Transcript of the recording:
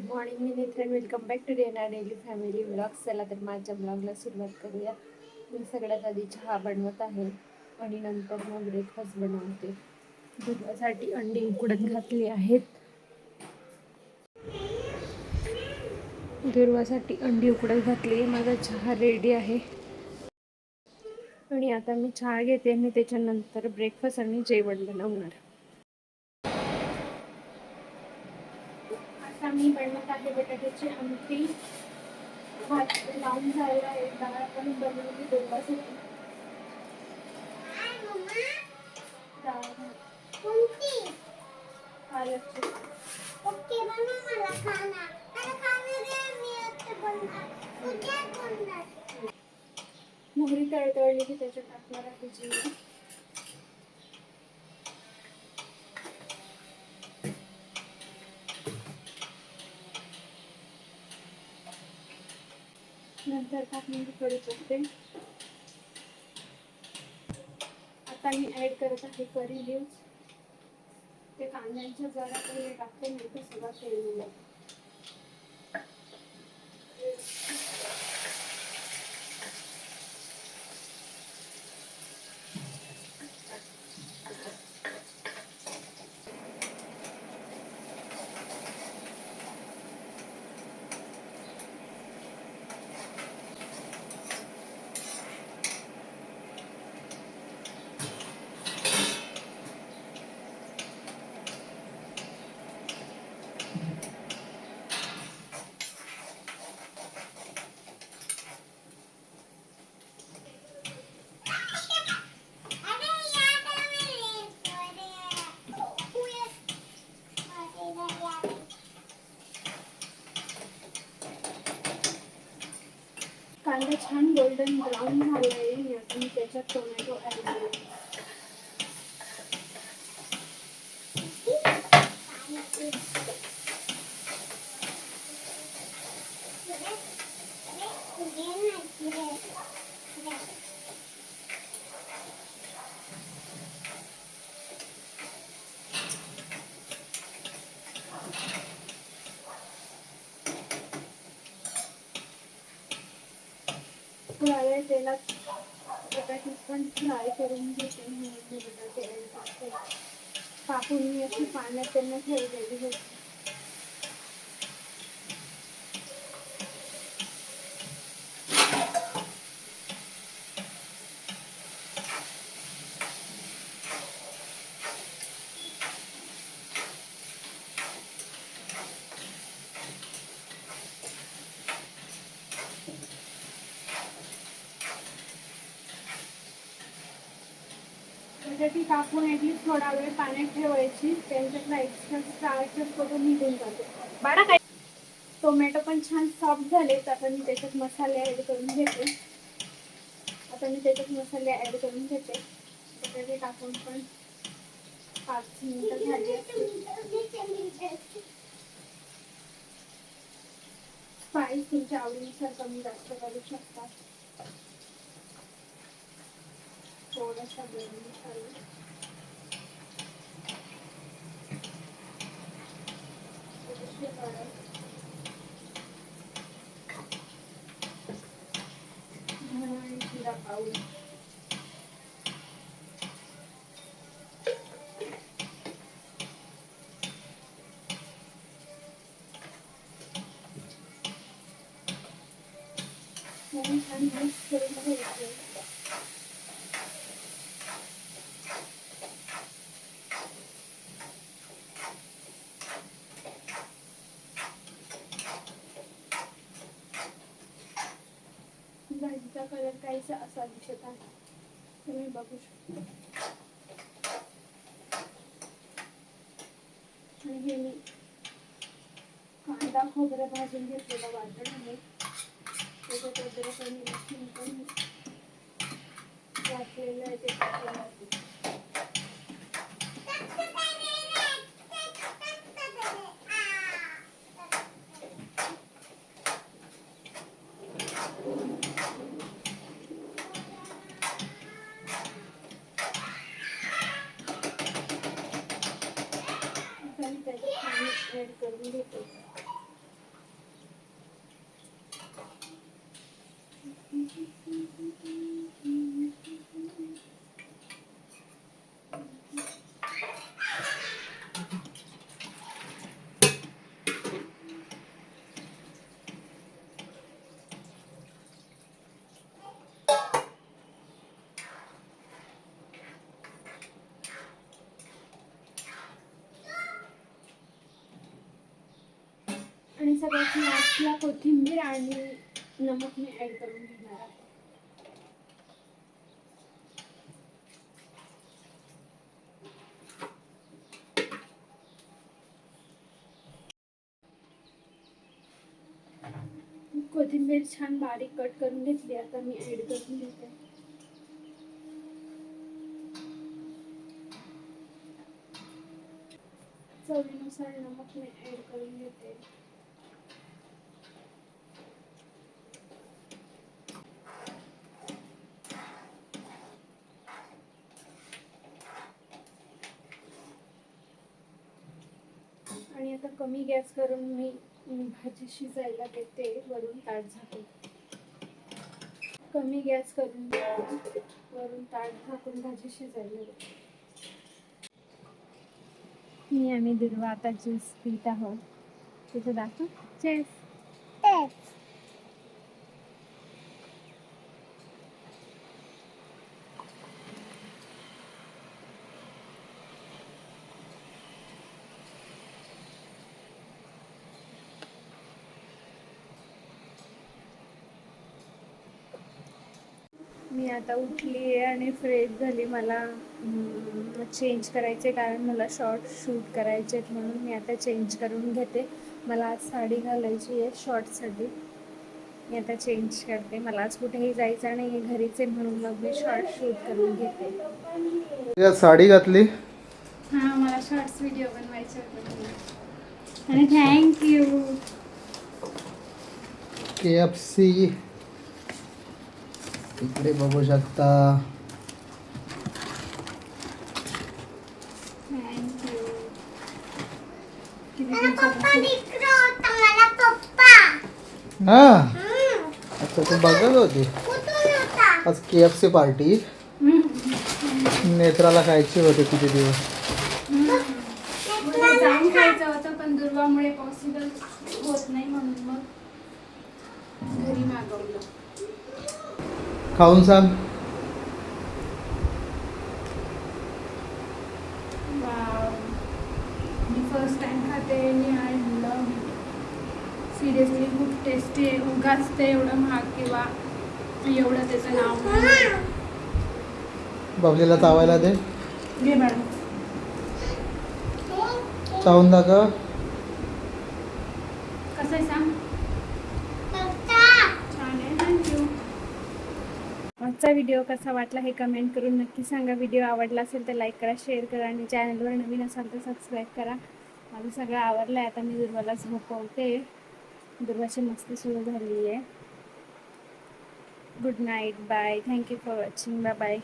Morning मी नेत्रन welcome back to डेना डेली फॅमिली व्लॉग्स. चला तर माझ्या ब्लॉगला सुरुवात करूया. मी सगळ्यात आधी चहा बनवत आहे आणि नंतर मग ब्रेकफास्ट बनवते. दुधासाठी अंडी उकडत घातली आहेत. दुर्वासाठी अंडी उकडत घातली. माझा चहा रेडी आहे आणि आता मी चहा घेते आणि त्याच्यानंतर ब्रेकफास्ट आणि जेवण बनवणार. आता मी बनवत आहे बटाट्याची आमटी. भात लावून झाला आहे. डाळ पण बनवली दुर्वासाठी. कोणती? पालकची. ओके बनव मला खाना. मला खाना दे मी आता बनवणार. उद्या बनवणार. मोहरी तळतळली की त्याच्यात टाकणार आहे जिरे. नंतर टाकणार कढीपत्ते. आता मी ऍड करत आहे करी लिव्स. ते कांद्यांच्या जरा पहिले टाकते नाही तर सगळं तेल. कांदा छान गोल्डन ब्राऊन झाला आहे. आता मी त्याच्यात टोमॅटो ऍड करते. थोड्या वेळ तेलात बटाटे पण फ्राय करून घेते. बटाटे ऍड करते. कापून मी अशी पाण्यात त्यांना ठेवलेली होती. बटाटी कापून ऍटलीस्ट थोडा वेळ पाण्यात ठेवायची. त्यांच्यातला एक्स्ट्रा स्टार्चच करून निघून जातो. बाळा काय. टोमॅटो पण छान सॉफ्ट झाले. आता मी त्याच्यात मसाले ऍड करून घेते. बटाटे टाकून पण 5 मिनिटं झाली. स्पाइस तुमच्या आवडीनुसार कमी जास्त करू शकता. थोडासा गरम मसाला. जिरा पावडर. छान मिक्स करून घ्यायचं. भाजीचा कलर काहीसा असा दिसत आहे. तुम्ही बघू शकता. आणि हे मी कांदा खोबरं भाजून घेतलेलं वाटण आहे. त्याच्यात अद्रक आणि लसूण पण वाटलेलं आहे. ते टाकलेलं आहे. त्याच्यात पाणी ऍड करून घेते. आणि सगळ्यात लास्टला कोथिंबीर आणि नमक मी ऍड करून घेणार आहे. कोथिंबीर छान बारीक कट करून घेतली, आता मी ऍड करून घेते. चवीनुसार नमक मी ऍड करून घेते. आणि आता कमी गॅस करून मी भाजी शिजायला देते. वरून ताट झाकून कमी गॅस करून वरून ताट झाकून भाजी शिजायला देते. मी आणि दुर्वा आता ज्यूस पीत आहोत. तिथे दाखव. चेस मी आता उठली आहे आणि फ्रेश झाली. मला चेंज करायचे, कारण मला शॉर्ट शूट करायचे आहेत, म्हणून मी आता चेंज करून घेते. मला आज साडी घालायची आहे शॉर्टसाठी. मी आता चेंज करते. मला आज कुठेही जायचं नाही, घरीच आहे, म्हणून मग मी शॉर्ट शूट करून घेते. साडी घातली. हां, मला शॉर्ट्स व्हिडिओ बनवायचे होते आणि थँक्यू. KFC इकडे बघू शकता. थँक्यू. हा अच्छा, तू बघत होती आज KFC पार्टी. नेत्राला खायची होती किती दिवस. मला जाऊन खायचं होतं, पण दुर्वामुळे पॉसिबल होत नाही, म्हणून मग घरी मागवलं. खाऊन सांग. वाव, मी फर्स्ट टाइम खाते आणि आय लव्ह. सिरियसली खूप टेस्टी आहे. उगाच ते एवढं महाग किंवा एवढं त्याचं नाव नाही. बबलीला चावायला दे. घे मॅडम. चावून दाखव. कसं आहे सांग. छान आहे, थँक्यू. आजचा व्हिडिओ कसा वाटला हे कमेंट करून नक्की सांगा. व्हिडिओ आवडला असेल तर लाईक करा, शेअर करा आणि चॅनलवर नवीन असाल तर सबस्क्राईब करा. माझं सगळं आवडलं आहे. आता मी दुर्वाला झोपवते. दुर्वाची मस्ती सुरू झाली आहे. Good night, bye. Thank you for watching. Bye bye.